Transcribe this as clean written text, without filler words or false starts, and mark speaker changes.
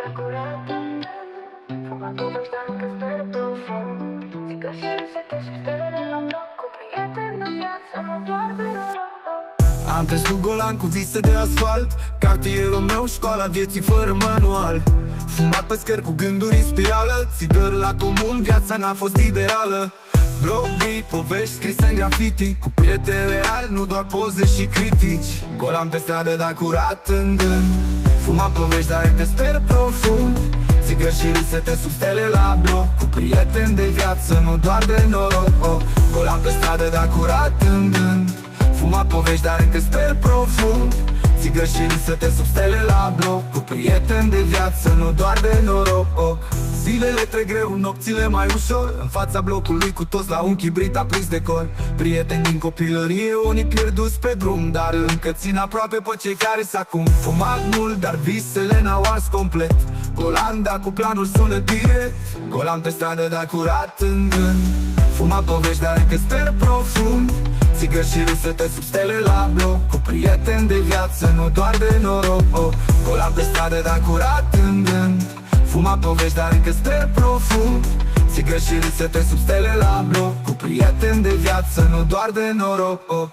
Speaker 1: de curat fumant povești, dar încă sper profund. Zică și risete și stele la bloc, cu prieteni în viață, nu doar de noroc.
Speaker 2: Am crescut golan cu vise de asfalt, cartierul meu, școala vieții fără manual. Fumat pe scări cu gânduri în spirală, țigări la comun, viața n-a fost ideală. Blogii, povești scrise în graffiti, cu prieteni reali, nu doar poze și critici. Golan pe stradă, dar curat în gând. Fumat povești, dar încă sper profund. Țigări și risete sub stele la bloc, cu prieteni de viață, nu doar de noroc. Golan pe stradă, dar curat în gând. Fumat povești, dar încă sper profund. Țigări și risete sub stele la bloc, cu prieteni de viață, nu doar de noroc. Zilele trec greu, nopțile mai ușor, în fața blocului cu toți la un chibrit aprins de cor. Prieteni din copilărie, unii pierduți pe drum, dar încă țin aproape pe cei care s-acum. Fumat mult, dar visele n-au ars complet. Golan, dar cu planul sună direct. Golan pe stradă, dar curat în gând. Fumat povești, dar încă sper profund. Țigări și risete sub stele la bloc, cu prieteni de viață, nu doar de noroc. Golan pe stradă, dar curat în gând. Fumat povești, dar încă sper profund. Țigări și risete sub stele la bloc, cu prieteni de viață, nu doar de noroc.